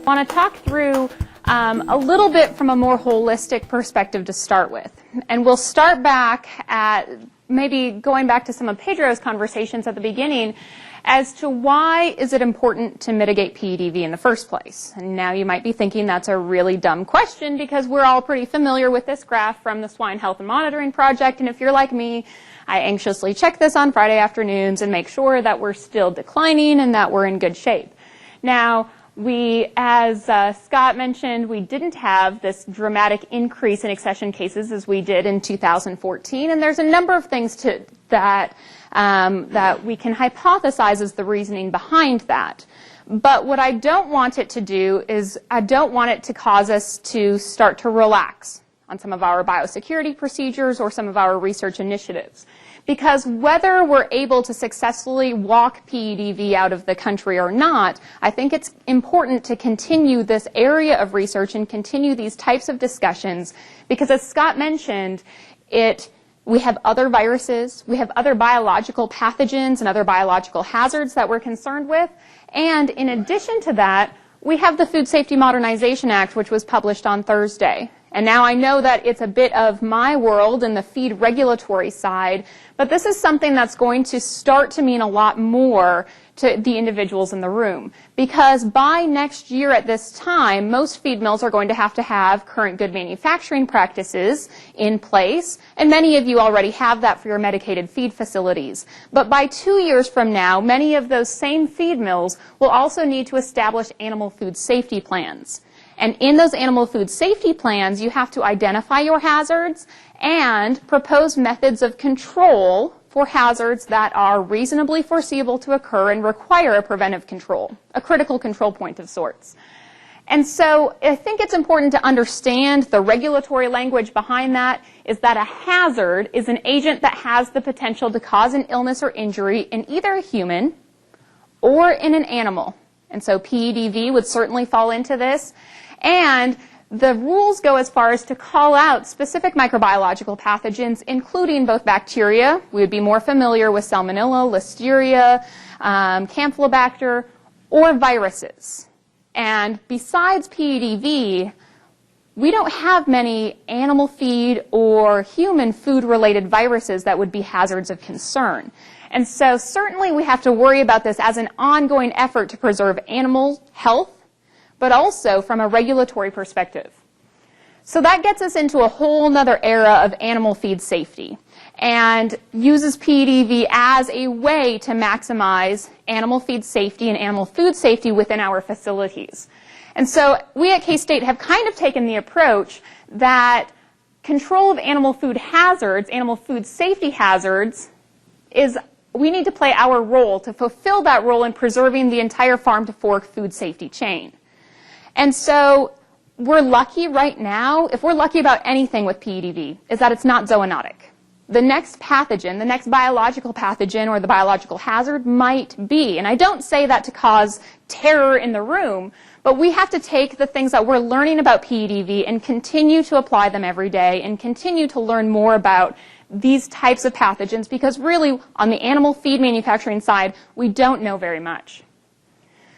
I want to talk through a little bit from a more holistic perspective to start with. And we'll start back at maybe going back to some of Pedro's conversations at the beginning as to why is it important to mitigate PEDv in the first place. And now you might be thinking that's a really dumb question because we're all pretty familiar with this graph from the Swine Health and Monitoring Project. And if you're like me, I anxiously check this on Friday afternoons and make sure that we're still declining and that we're in good shape. Now, we, as Scott mentioned, we didn't have this dramatic increase in accession cases as we did in 2014, and there's a number of things that we can hypothesize as the reasoning behind that. But what I don't want it to do is I don't want it to cause us to start to relax on some of our biosecurity procedures or some of our research initiatives. Because whether we're able to successfully walk PEDv out of the country or not, I think it's important to continue this area of research and continue these types of discussions because, as Scott mentioned, we have other viruses, we have other biological pathogens and other biological hazards that we're concerned with, and in addition to that, we have the Food Safety Modernization Act, which was published on Thursday. And now I know that it's a bit of my world and the feed regulatory side, but this is something that's going to start to mean a lot more to the individuals in the room. Because by next year at this time, most feed mills are going to have current good manufacturing practices in place, and many of you already have that for your medicated feed facilities. But by 2 years from now, many of those same feed mills will also need to establish animal food safety plans. And in those animal food safety plans, you have to identify your hazards and propose methods of control for hazards that are reasonably foreseeable to occur and require a preventive control, a critical control point of sorts. And so I think it's important to understand the regulatory language behind that is that a hazard is an agent that has the potential to cause an illness or injury in either a human or in an animal. And so PEDv would certainly fall into this. And the rules go as far as to call out specific microbiological pathogens, including both bacteria. We would be more familiar with Salmonella, Listeria, Campylobacter, or viruses. And besides PEDv, we don't have many animal feed or human food-related viruses that would be hazards of concern. And so certainly we have to worry about this as an ongoing effort to preserve animal health, but also from a regulatory perspective. So that gets us into a whole other era of animal feed safety and uses PEDv as a way to maximize animal feed safety and animal food safety within our facilities. And so we at K-State have kind of taken the approach that control of animal food hazards, animal food safety hazards, is we need to play our role to fulfill that role in preserving the entire farm-to-fork food safety chain. And so we're lucky right now, if we're lucky about anything with PEDv, is that it's not zoonotic. The next pathogen, the next biological pathogen or the biological hazard might be, and I don't say that to cause terror in the room, but we have to take the things that we're learning about PEDv and continue to apply them every day and continue to learn more about these types of pathogens because really on the animal feed manufacturing side, we don't know very much.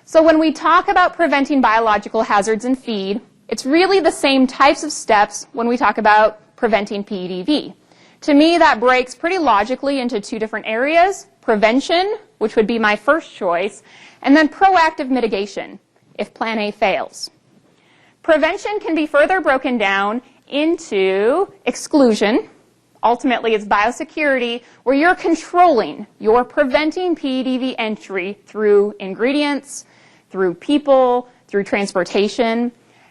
So when we talk about preventing biological hazards in feed, it's really the same types of steps when we talk about preventing PEDv. To me, that breaks pretty logically into two different areas: prevention, which would be my first choice, and then proactive mitigation, if Plan A fails. Prevention can be further broken down into exclusion. Ultimately, it's biosecurity, where you're controlling, you're preventing PEDv entry through ingredients, through people, through transportation.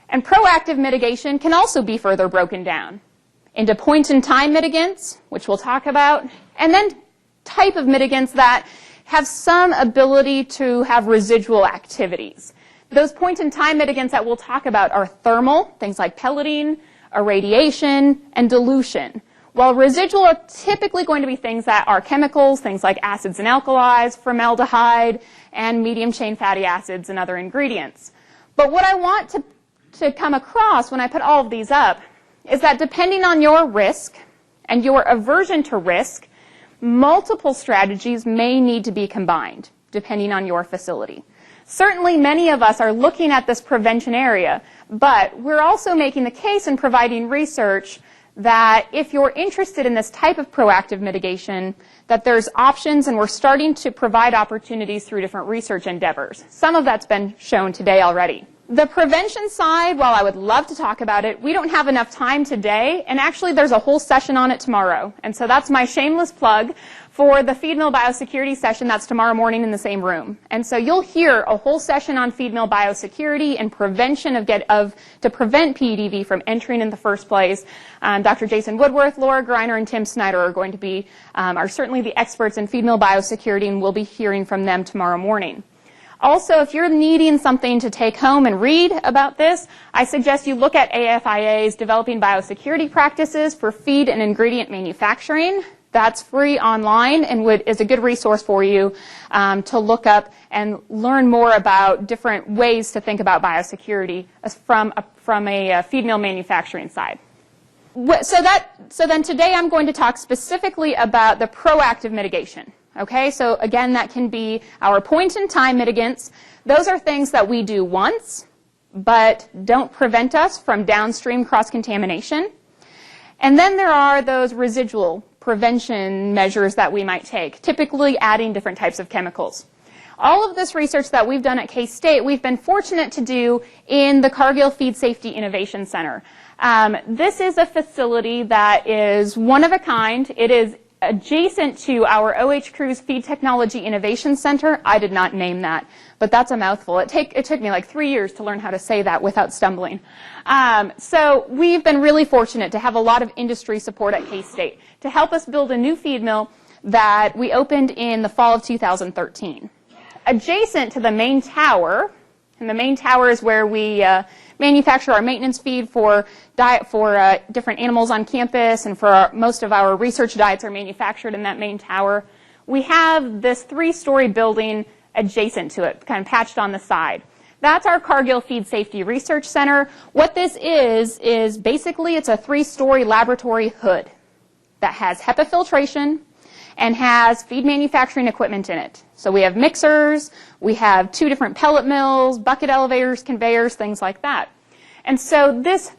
And proactive mitigation can also be further broken down into point-in-time mitigants, which we'll talk about, and then type of mitigants that have some ability to have residual activities. Those point-in-time mitigants that we'll talk about are thermal, things like pelleting, irradiation, and dilution. While residual are typically going to be things that are chemicals, things like acids and alkalis, formaldehyde, and medium-chain fatty acids and other ingredients. But what I want to come across when I put all of these up is that depending on your risk and your aversion to risk, multiple strategies may need to be combined, depending on your facility. Certainly many of us are looking at this prevention area, but we're also making the case and providing research that if you're interested in this type of proactive mitigation, that there's options, and we're starting to provide opportunities through different research endeavors. Some of that's been shown today already. The prevention side, while I would love to talk about it, we don't have enough time today, and actually there's a whole session on it tomorrow. And so that's my shameless plug for the feed mill biosecurity session that's tomorrow morning in the same room. And so you'll hear a whole session on feed mill biosecurity and prevention to prevent PEDv from entering in the first place. Dr. Jason Woodworth, Laura Greiner, and Tim Snyder are going to be, are certainly the experts in feed mill biosecurity, and we'll be hearing from them tomorrow morning. Also, if you're needing something to take home and read about this, I suggest you look at AFIA's Developing Biosecurity Practices for Feed and Ingredient Manufacturing. That's free online and is a good resource for you to look up and learn more about different ways to think about biosecurity from a feed mill manufacturing side. So then today I'm going to talk specifically about the proactive mitigation. Okay, so again, that can be our point-in-time mitigants. Those are things that we do once, but don't prevent us from downstream cross-contamination. And then there are those residual prevention measures that we might take, typically adding different types of chemicals. All of this research that we've done at K-State, we've been fortunate to do in the Cargill Feed Safety Innovation Center. This is a facility that is one of a kind. It is adjacent to our OH Cruz Feed Technology Innovation Center. I did not name that, but that's a mouthful. It took me like 3 years to learn how to say that without stumbling. So we've been really fortunate to have a lot of industry support at K-State to help us build a new feed mill that we opened in the fall of 2013. Adjacent to the main tower, and the main tower is where we manufacture our maintenance feed for different animals on campus, and for most of our research diets are manufactured in that main tower. We have this 3-story building adjacent to it, kind of patched on the side. That's our Cargill Feed Safety Research Center. What this is basically it's a 3-story laboratory hood that has HEPA filtration and has feed manufacturing equipment in it. So we have mixers, we have 2 different pellet mills, bucket elevators, conveyors, things like that. And so this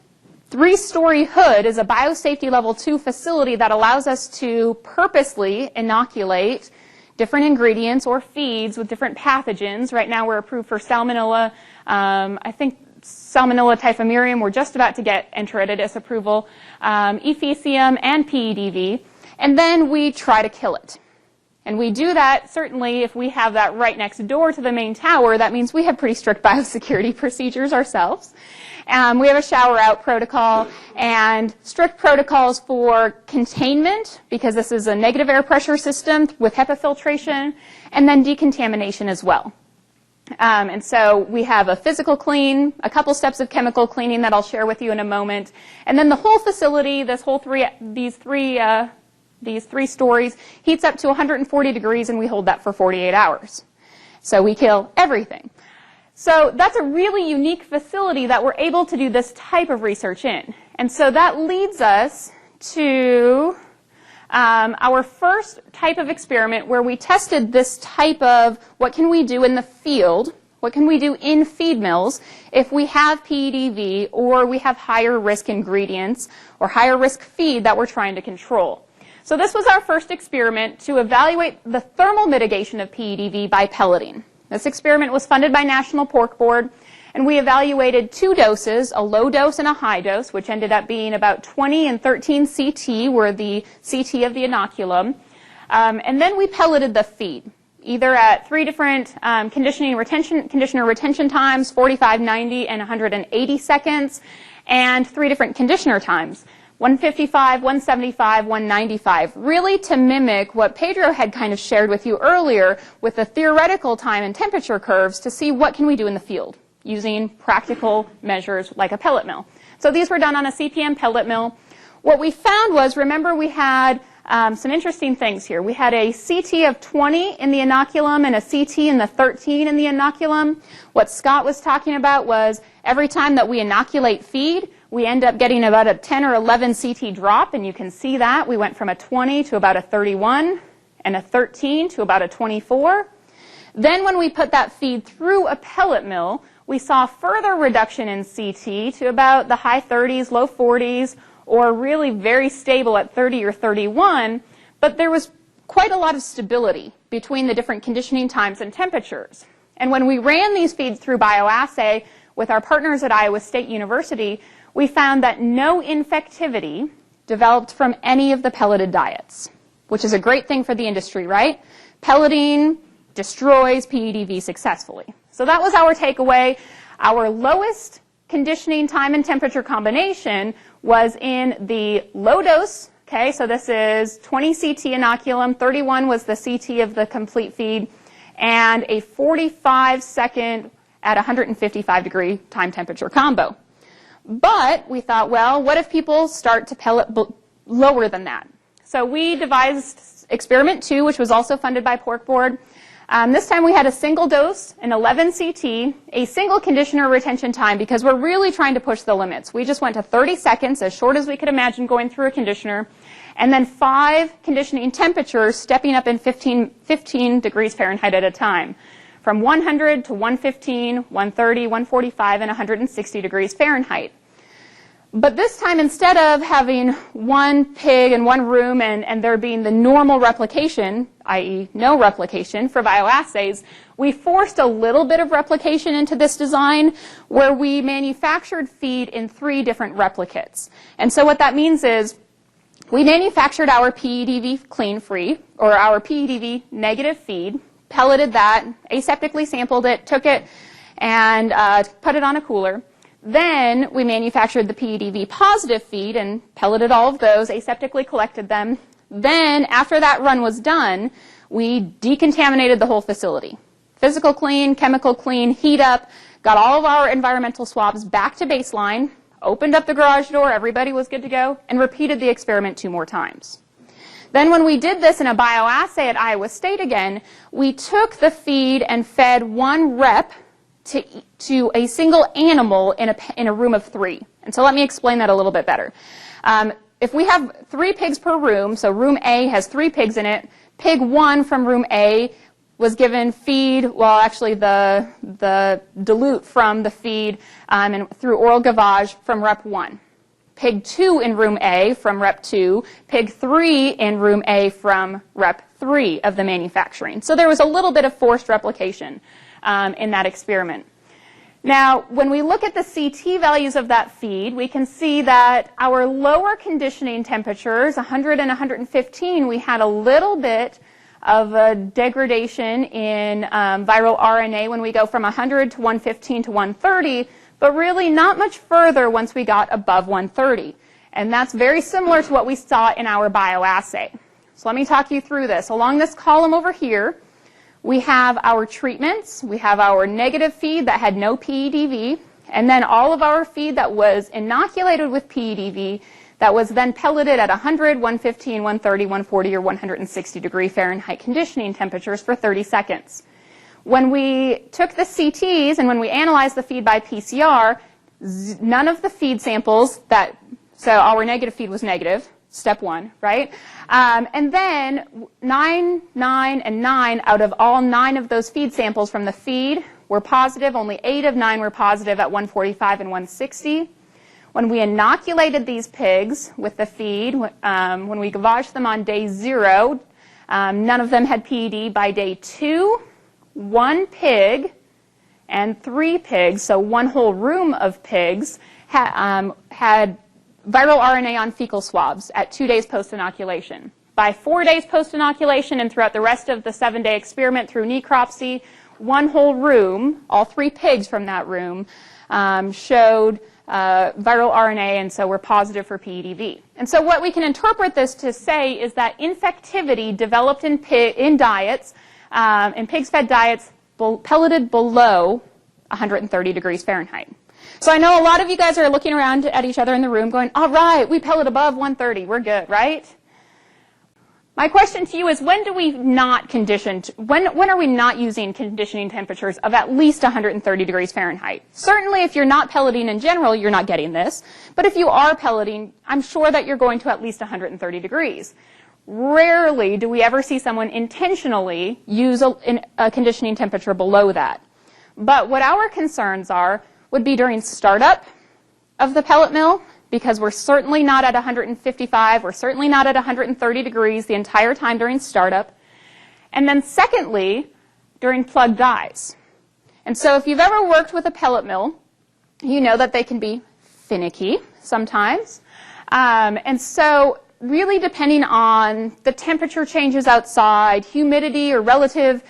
3-story hood is a biosafety level 2 facility that allows us to purposely inoculate different ingredients or feeds with different pathogens. Right now we're approved for Salmonella. I think Salmonella typhimurium, we're just about to get Enteritidis approval, Ephesium, and PEDv. And then we try to kill it. And we do that, certainly, if we have that right next door to the main tower. That means we have pretty strict biosecurity procedures ourselves. We have a shower-out protocol and strict protocols for containment, because this is a negative air pressure system with HEPA filtration, and then decontamination as well. And so we have a physical clean, a couple steps of chemical cleaning that I'll share with you in a moment, and then the whole facility, these 3 stories, heats up to 140 degrees, and we hold that for 48 hours. So we kill everything. So that's a really unique facility that we're able to do this type of research in. And so that leads us to our first type of experiment where we tested this type of what can we do in the field, what can we do in feed mills if we have PEDv or we have higher risk ingredients or higher risk feed that we're trying to control. So this was our first experiment to evaluate the thermal mitigation of PEDv by pelleting. This experiment was funded by National Pork Board, and we evaluated 2 doses, a low dose and a high dose, which ended up being about 20 and 13 CT, were the CT of the inoculum. And then we pelleted the feed, either at 3 different conditioner retention times, 45, 90, and 180 seconds, and 3 different conditioner times, 155, 175, 195, really to mimic what Pedro had kind of shared with you earlier with the theoretical time and temperature curves to see what can we do in the field using practical measures like a pellet mill. So these were done on a CPM pellet mill. What we found was, remember we had some interesting things here. We had a CT of 20 in the inoculum and a CT in the 13 in the inoculum. What Scott was talking about was every time that we inoculate feed, we end up getting about a 10 or 11 CT drop, and you can see that. We went from a 20 to about a 31, and a 13 to about a 24. Then when we put that feed through a pellet mill, we saw further reduction in CT to about the high 30s, low 40s, or really very stable at 30 or 31, but there was quite a lot of stability between the different conditioning times and temperatures. And when we ran these feeds through bioassay with our partners at Iowa State University, we found that no infectivity developed from any of the pelleted diets, which is a great thing for the industry, right? Pelleting destroys PEDv successfully. So that was our takeaway. Our lowest conditioning time and temperature combination was in the low dose. Okay, so this is 20 CT inoculum, 31 was the CT of the complete feed, and a 45-second at 155 degree time temperature combo. But we thought, well, what if people start to pellet lower than that? So we devised experiment 2, which was also funded by Pork Board. This time we had a single dose, an 11 CT, a single conditioner retention time, because we're really trying to push the limits. We just went to 30 seconds, as short as we could imagine going through a conditioner, and then 5 conditioning temperatures stepping up in 15 degrees Fahrenheit at a time, from 100 to 115, 130, 145, and 160 degrees Fahrenheit. But this time, instead of having one pig in one room and there being the normal replication, i.e. no replication for bioassays, we forced a little bit of replication into this design where we manufactured feed in 3 different replicates. And so what that means is we manufactured our PEDv clean-free, or our PEDv negative feed, pelleted that, aseptically sampled it, took it, and put it on a cooler. Then we manufactured the PEDv positive feed and pelleted all of those, aseptically collected them. Then, after that run was done, we decontaminated the whole facility. Physical clean, chemical clean, heat up, got all of our environmental swabs back to baseline, opened up the garage door, everybody was good to go, and repeated the experiment 2 more times. Then when we did this in a bioassay at Iowa State again, we took the feed and fed 1 rep to a single animal in a room of 3. And so let me explain that a little bit better. If we have 3 pigs per room, so room A has 3 pigs in it, pig 1 from room A was given feed, well actually the dilute from the feed and through oral gavage from rep 1. Pig 2 in room A from rep 2, pig 3 in room A from rep 3 of the manufacturing. So there was a little bit of forced replication in that experiment. Now, when we look at the CT values of that feed, we can see that our lower conditioning temperatures, 100 and 115, we had a little bit of a degradation in viral RNA when we go from 100 to 115 to 130, but really not much further once we got above 130. And that's very similar to what we saw in our bioassay. So let me talk you through this. Along this column over here, we have our treatments, we have our negative feed that had no PEDv, and then all of our feed that was inoculated with PEDv that was then pelleted at 100, 115, 130, 140, or 160 degree Fahrenheit conditioning temperatures for 30 seconds. When we took the CTs and when we analyzed the feed by PCR, none of the feed samples so our negative feed was negative, step 1, right? And then 9, 9, and 9 out of all 9 of those feed samples from the feed were positive. Only 8 of 9 were positive at 145 and 160. When we inoculated these pigs with the feed, when we gavaged them on day 0, none of them had PED. By day 2, 1 pig and 3 pigs, so 1 whole room of pigs, had viral RNA on fecal swabs at 2 days post-inoculation. By 4 days post-inoculation and throughout the rest of the 7-day experiment through necropsy, 1 whole room, all 3 pigs from that room, showed viral RNA, and so were positive for PEDv. And so what we can interpret this to say is that infectivity developed in diets, in pigs-fed diets, pelleted below 130 degrees Fahrenheit. So I know a lot of you guys are looking around at each other in the room going, all right, we pellet above 130, we're good, right? My question to you is, when do we not condition, when are we not using conditioning temperatures of at least 130 degrees Fahrenheit? Certainly if you're not pelleting in general, you're not getting this. But if you are pelleting, I'm sure that you're going to at least 130 degrees. Rarely do we ever see someone intentionally use a conditioning temperature below that. But what our concerns are would be during startup of the pellet mill, because we're certainly not at 155, we're certainly not at 130 degrees the entire time during startup. And then secondly, during plug dies. And so if you've ever worked with a pellet mill, you know that they can be finicky sometimes. And so really depending on the temperature changes outside, humidity or relative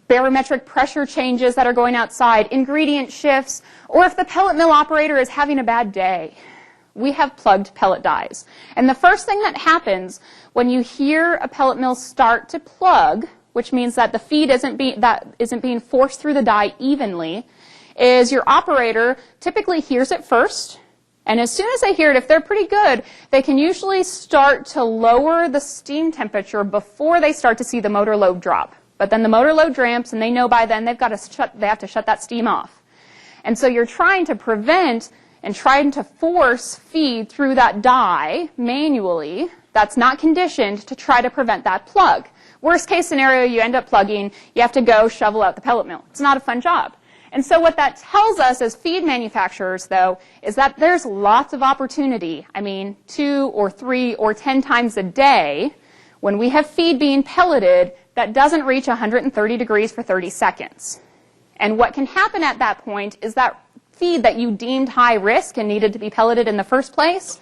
barometric pressure changes that are going outside, ingredient shifts, or if the pellet mill operator is having a bad day, we have plugged pellet dies. And the first thing that happens when you hear a pellet mill start to plug, which means that the feed isn't being forced through the die evenly, is your operator typically hears it first. And as soon as they hear it, if they're pretty good, they can usually start to lower the steam temperature before they start to see the motor load drop. But then the motor load ramps, and they know by then they have to shut that steam off. And so you're trying to prevent and trying to force feed through that die manually that's not conditioned to try to prevent that plug. Worst case scenario, you end up plugging, you have to go shovel out the pellet mill. It's not a fun job. And so what that tells us as feed manufacturers, though, is that there's lots of opportunity. I mean, 2 or 3 or 10 times a day when we have feed being pelleted that doesn't reach 130 degrees for 30 seconds. And what can happen at that point is that feed that you deemed high risk and needed to be pelleted in the first place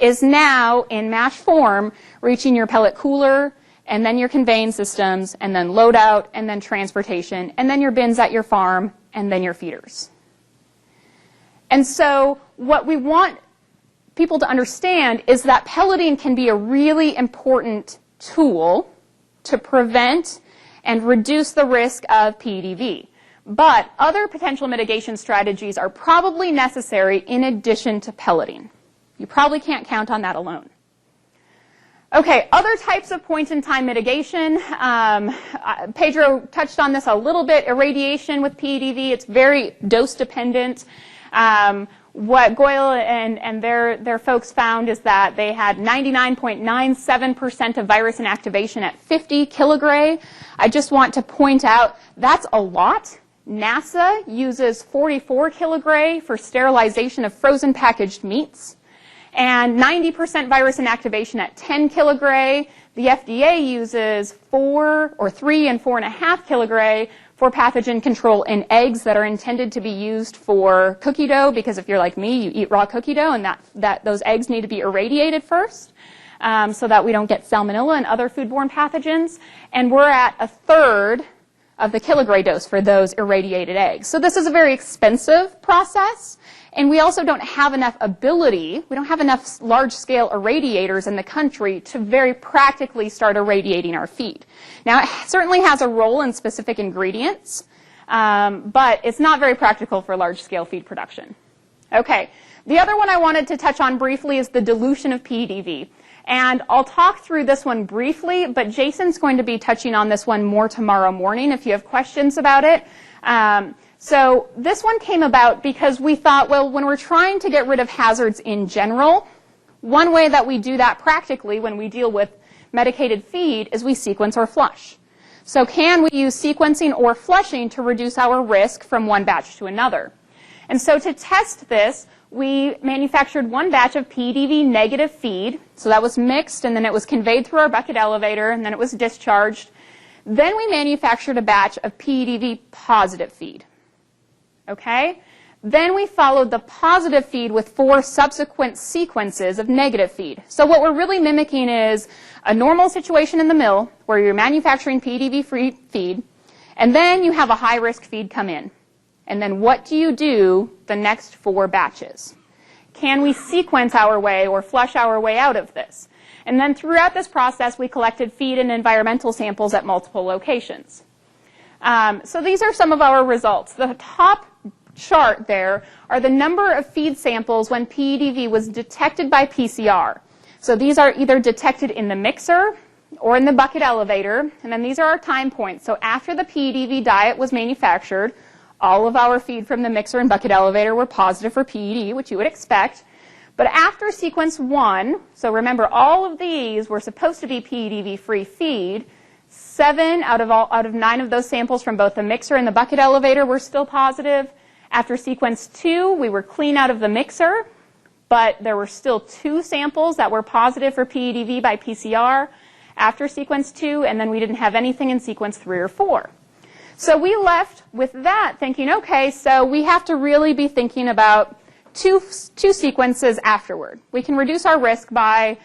is now in mash form reaching your pellet cooler, and then your conveying systems, and then load out, and then transportation, and then your bins at your farm, and then your feeders. And so what we want people to understand is that pelleting can be a really important tool to prevent and reduce the risk of PEDv. But other potential mitigation strategies are probably necessary in addition to pelleting. You probably can't count on that alone. Okay, other types of point-in-time mitigation. Pedro touched on this a little bit. Irradiation with PEDv, it's very dose-dependent. What Goyle and their folks found is that they had 99.97% of virus inactivation at 50 kilogray. I just want to point out that's a lot. NASA uses 44 kilogray for sterilization of frozen packaged meats, and 90% virus inactivation at 10 kilogray. The FDA uses 3 and 4.5 kilogray for pathogen control in eggs that are intended to be used for cookie dough, because if you're like me, you eat raw cookie dough, and those eggs need to be irradiated first so that we don't get salmonella and other foodborne pathogens. And we're at 1/3 of the kilogray dose for those irradiated eggs. So this is a very expensive process, and we also don't have enough ability, we don't have enough large-scale irradiators in the country to very practically start irradiating our feed. Now, it certainly has a role in specific ingredients, but it's not very practical for large-scale feed production. Okay, the other one I wanted to touch on briefly is the dilution of PEDv. And I'll talk through this one briefly, but Jason's going to be touching on this one more tomorrow morning if you have questions about it. So this one came about because we thought, well, when we're trying to get rid of hazards in general, one way that we do that practically when we deal with medicated feed is we sequence or flush. So can we use sequencing or flushing to reduce our risk from one batch to another? And so to test this, we manufactured one batch of PEDv negative feed. So that was mixed, and then it was conveyed through our bucket elevator, and then it was discharged. Then we manufactured a batch of PEDv positive feed. Okay? Then we followed the positive feed with 4 subsequent sequences of negative feed. So what we're really mimicking is a normal situation in the mill where you're manufacturing PEDv-free feed, and then you have a high-risk feed come in. And then what do you do the next 4 batches? Can we sequence our way or flush our way out of this? And then throughout this process, we collected feed and environmental samples at multiple locations. So these are some of our results. The top chart there are the number of feed samples when PEDv was detected by PCR. So these are either detected in the mixer or in the bucket elevator, and then these are our time points. So after the PEDv diet was manufactured, all of our feed from the mixer and bucket elevator were positive for PED, which you would expect. But after sequence 1, so remember all of these were supposed to be PEDv-free feed, 7 out of 9 of those samples from both the mixer and the bucket elevator were still positive. After sequence 2, we were clean out of the mixer, but there were still 2 samples that were positive for PEDv by PCR after sequence 2, and then we didn't have anything in sequence 3 or 4. So we left with that thinking, okay, so we have to really be thinking about two sequences afterward. We can reduce our risk by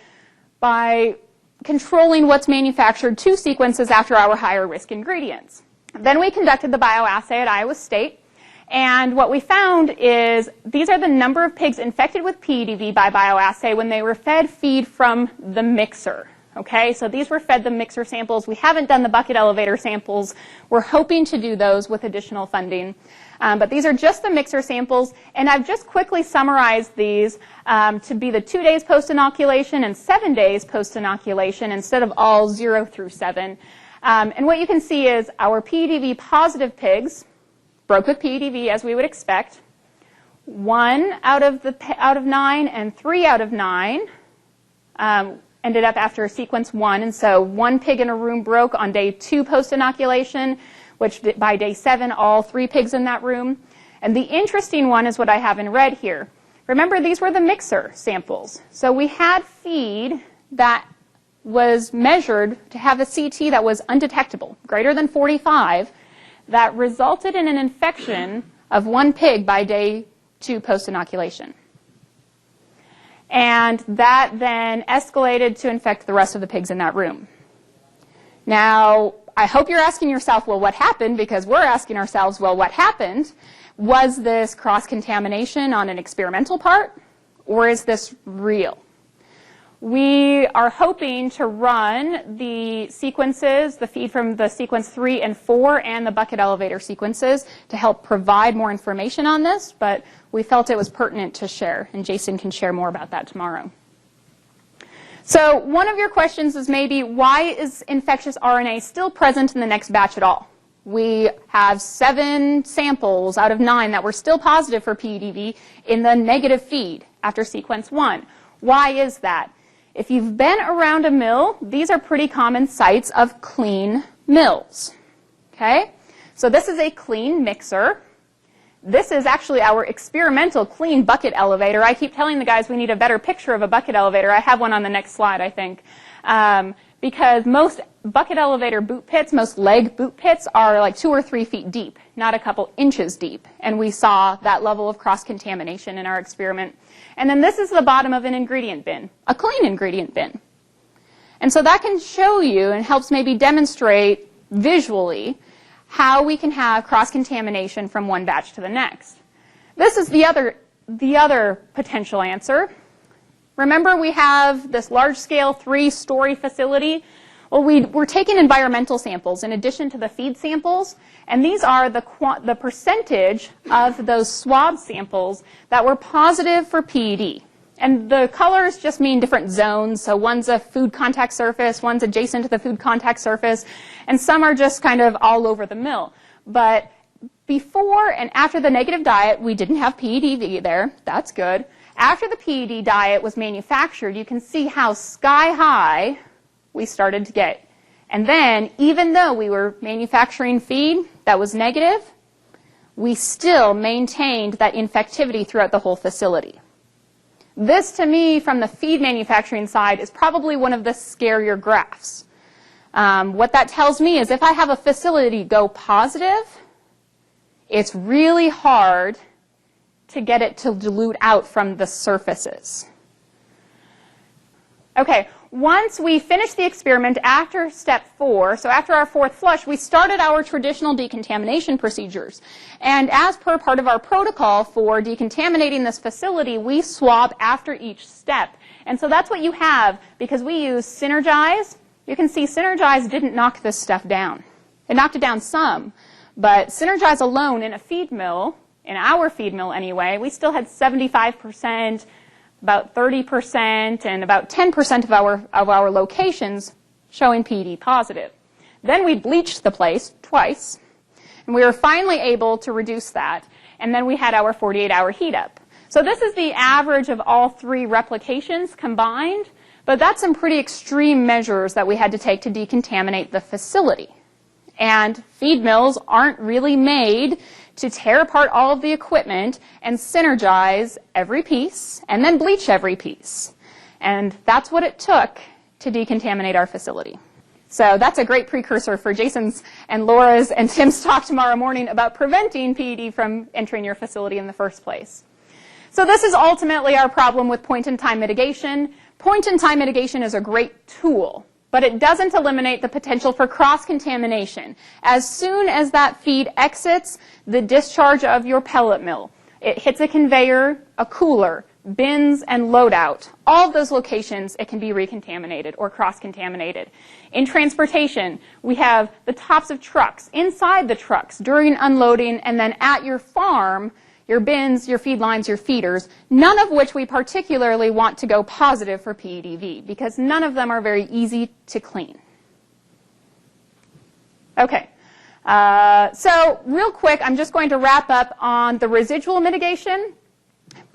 controlling what's manufactured 2 sequences after our higher risk ingredients. Then we conducted the bioassay at Iowa State, and what we found is these are the number of pigs infected with PEDv by bioassay when they were fed feed from the mixer. Okay, so these were fed the mixer samples. We haven't done the bucket elevator samples. We're hoping to do those with additional funding. But these are just the mixer samples, and I've just quickly summarized these to be the 2 days post-inoculation and 7 days post-inoculation instead of all 0 through 7. And what you can see is our PEDv positive pigs broke with PEDv as we would expect. 1 out of 9 and 3 out of 9 ended up after sequence 1, and so 1 pig in a room broke on day 2 post-inoculation, which by day 7, all 3 pigs in that room. And the interesting one is what I have in red here. Remember, these were the mixer samples. So we had feed that was measured to have a CT that was undetectable, greater than 45, that resulted in an infection of 1 pig by day 2 post-inoculation. And that then escalated to infect the rest of the pigs in that room. Now, I hope you're asking yourself, well, what happened? Because we're asking ourselves, well, what happened? Was this cross-contamination on an experimental part, or is this real? We are hoping to run the sequences, the feed from the sequence 3 and 4 and the bucket elevator sequences to help provide more information on this, but we felt it was pertinent to share, and Jason can share more about that tomorrow. So one of your questions is maybe, why is infectious RNA still present in the next batch at all? We have 7 samples out of 9 that were still positive for PEDv in the negative feed after sequence 1. Why is that? If you've been around a mill, these are pretty common sites of clean mills. Okay? So this is a clean mixer. This is actually our experimental clean bucket elevator. I keep telling the guys we need a better picture of a bucket elevator. I have one on the next slide, I think. Because most bucket elevator boot pits, most leg boot pits are like 2 or 3 feet deep, not a couple inches deep. And we saw that level of cross-contamination in our experiment. And then this is the bottom of an ingredient bin, a clean ingredient bin. And so that can show you and helps maybe demonstrate visually how we can have cross-contamination from one batch to the next. This is the other potential answer. Remember, we have this large-scale 3-story facility. Well, we're taking environmental samples in addition to the feed samples, and these are the percentage of those swab samples that were positive for PED. And the colors just mean different zones. So one's a food contact surface, one's adjacent to the food contact surface, and some are just kind of all over the mill. But before and after the negative diet, we didn't have PEDv there. That's good. After the PED diet was manufactured, you can see how sky high we started to get. And then, even though we were manufacturing feed that was negative, we still maintained that infectivity throughout the whole facility. This, to me, from the feed manufacturing side, is probably one of the scarier graphs. What that tells me is if I have a facility go positive, it's really hard to get it to dilute out from the surfaces. Okay, once we finished the experiment after step 4, so after our 4th flush, we started our traditional decontamination procedures. And as per part of our protocol for decontaminating this facility, we swab after each step. And so that's what you have, because we use Synergize. You can see Synergize didn't knock this stuff down. It knocked it down some, but Synergize alone in a feed mill, in our feed mill anyway, we still had 75%, about 30%, and about 10% of our locations showing PED positive. Then we bleached the place twice, and we were finally able to reduce that, and then we had our 48-hour heat up. So this is the average of all 3 replications combined, but that's some pretty extreme measures that we had to take to decontaminate the facility. And feed mills aren't really made to tear apart all of the equipment and synergize every piece and then bleach every piece. And that's what it took to decontaminate our facility. So that's a great precursor for Jason's and Laura's and Tim's talk tomorrow morning about preventing PED from entering your facility in the first place. So this is ultimately our problem with point-in-time mitigation. Point-in-time mitigation is a great tool, but it doesn't eliminate the potential for cross-contamination. As soon as that feed exits the discharge of your pellet mill, it hits a conveyor, a cooler, bins, and loadout. All of those locations, it can be recontaminated or cross-contaminated. In transportation, we have the tops of trucks, inside the trucks, during unloading, and then at your farm, your bins, your feed lines, your feeders, none of which we particularly want to go positive for PEDv because none of them are very easy to clean. Okay, so real quick, I'm just going to wrap up on the residual mitigation.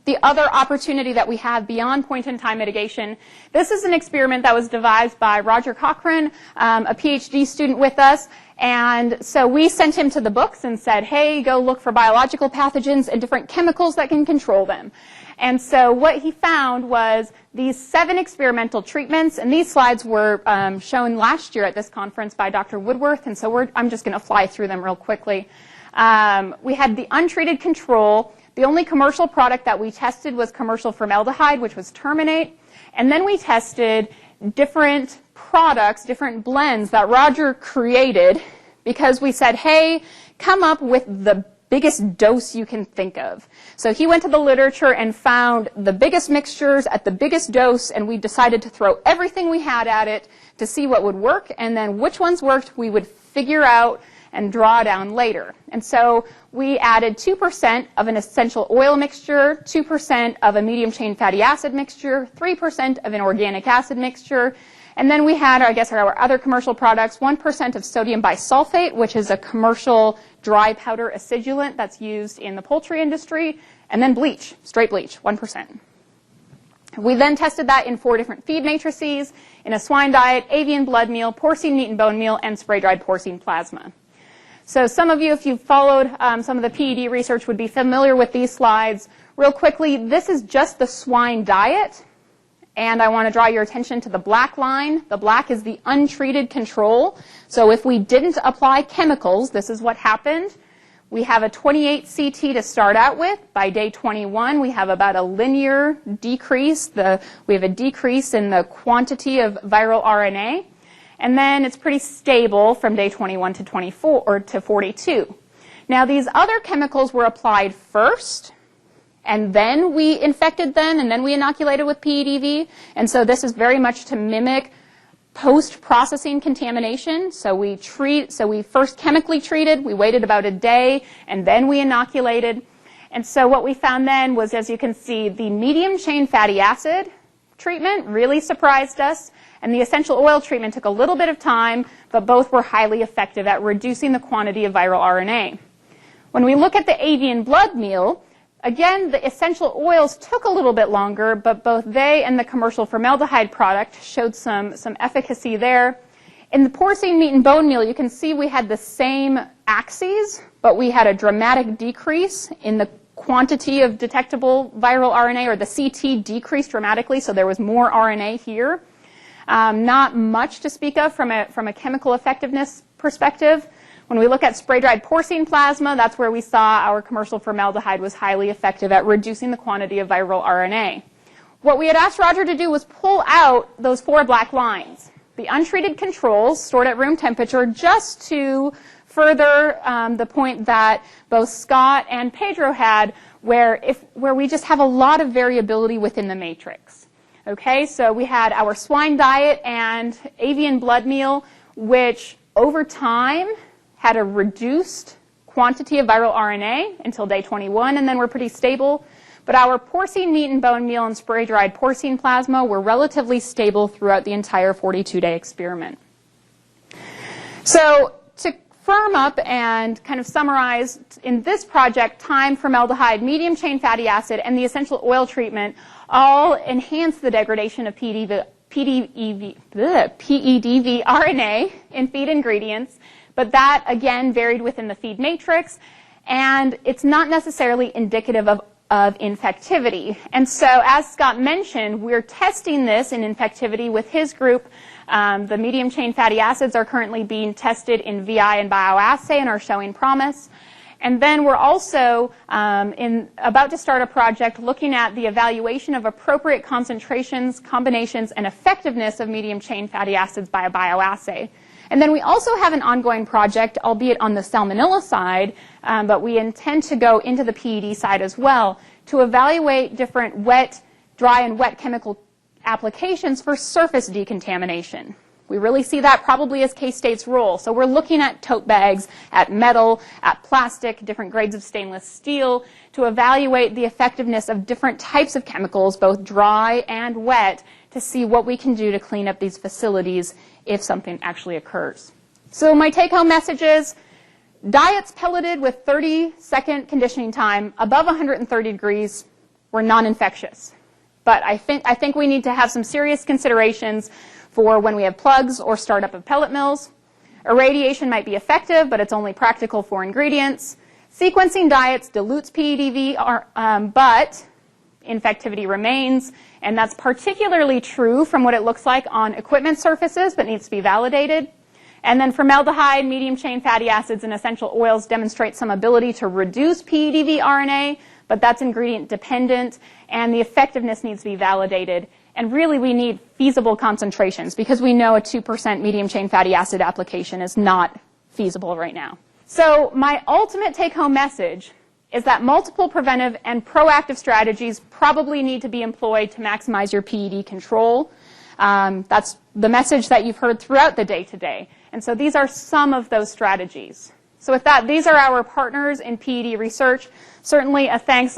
The other opportunity that we have beyond point-in-time mitigation, this is an experiment that was devised by Roger Cochran, a PhD student with us. And so we sent him to the books and said, hey, go look for biological pathogens and different chemicals that can control them. And so what he found was these 7 experimental treatments, and these slides were shown last year at this conference by Dr. Woodworth, and so I'm just going to fly through them real quickly. We had the untreated control. The only commercial product that we tested was commercial formaldehyde, which was terminate. And then we tested different products, different blends that Roger created because we said, hey, come up with the biggest dose you can think of. So he went to the literature and found the biggest mixtures at the biggest dose, and we decided to throw everything we had at it to see what would work, and then which ones worked we would figure out and draw down later. And so we added 2% of an essential oil mixture, 2% of a medium chain fatty acid mixture, 3% of an organic acid mixture, and then we had, I guess, our other commercial products, 1% of sodium bisulfate, which is a commercial dry powder acidulant that's used in the poultry industry, and then bleach, straight bleach, 1%. We then tested that in 4 different feed matrices, in a swine diet, avian blood meal, porcine meat and bone meal, and spray-dried porcine plasma. So some of you, if you've followed some of the PED research, would be familiar with these slides. Real quickly, this is just the swine diet, and I want to draw your attention to the black line. The black is the untreated control. So if we didn't apply chemicals, this is what happened. We have a 28 CT to start out with. By day 21, we have about a linear decrease. We have a decrease in the quantity of viral RNA. And then it's pretty stable from day 21 to 24 or to 42. Now these other chemicals were applied first, and then we infected them, and then we inoculated with PEDv. And so this is very much to mimic post-processing contamination. So we first chemically treated, we waited about a day, and then we inoculated. And so what we found then was, as you can see, the medium chain fatty acid treatment really surprised us. And the essential oil treatment took a little bit of time, but both were highly effective at reducing the quantity of viral RNA. When we look at the avian blood meal, again, the essential oils took a little bit longer, but both they and the commercial formaldehyde product showed some efficacy there. In the porcine meat and bone meal, you can see we had the same axes, but we had a dramatic decrease in the quantity of detectable viral RNA, or the CT decreased dramatically, so there was more RNA here. Not much to speak of from a chemical effectiveness perspective. When we look at spray-dried porcine plasma, that's where we saw our commercial formaldehyde was highly effective at reducing the quantity of viral RNA. What we had asked Roger to do was pull out those 4 black lines, the untreated controls stored at room temperature, just to further the point that both Scott and Pedro had, where we just have a lot of variability within the matrix. Okay, so we had our swine diet and avian blood meal, which over time had a reduced quantity of viral RNA until day 21, and then were pretty stable. But our porcine meat and bone meal and spray-dried porcine plasma were relatively stable throughout the entire 42-day experiment. So to firm up and kind of summarize in this project, thyme, formaldehyde, medium chain fatty acid, and the essential oil treatment all enhance the degradation of PEDv RNA in feed ingredients, but that again varied within the feed matrix, and it's not necessarily indicative of infectivity. And so, as Scott mentioned, we're testing this in infectivity with his group. The medium chain fatty acids are currently being tested in VI and bioassay and are showing promise. And then we're also about to start a project looking at the evaluation of appropriate concentrations, combinations, and effectiveness of medium chain fatty acids by a bioassay. And then we also have an ongoing project, albeit on the salmonella side, but we intend to go into the PED side as well, to evaluate different dry and wet chemical applications for surface decontamination. We really see that probably as K-State's role. So we're looking at tote bags, at metal, at plastic, different grades of stainless steel, to evaluate the effectiveness of different types of chemicals, both dry and wet, to see what we can do to clean up these facilities if something actually occurs. So my take-home message is, diets pelleted with 30-second conditioning time above 130 degrees were non-infectious. But I think we need to have some serious considerations for when we have plugs or startup of pellet mills. Irradiation might be effective, but it's only practical for ingredients. Sequencing diets dilutes PEDv, but infectivity remains, and that's particularly true from what it looks like on equipment surfaces, but needs to be validated. And then formaldehyde, medium chain fatty acids, and essential oils demonstrate some ability to reduce PEDv RNA, but that's ingredient dependent, and the effectiveness needs to be validated. And really we need feasible concentrations, because we know a 2% medium chain fatty acid application is not feasible right now. So my ultimate take-home message is that multiple preventive and proactive strategies probably need to be employed to maximize your PED control. That's the message that you've heard throughout the day today. And so these are some of those strategies. So with that, these are our partners in PED research. Certainly a thanks,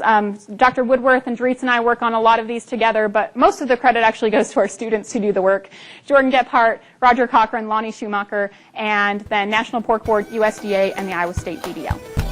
Dr. Woodworth and Dritz and I work on a lot of these together, but most of the credit actually goes to our students who do the work. Jordan Gephardt, Roger Cochran, Lonnie Schumacher, and then National Pork Board, USDA, and the Iowa State DDL.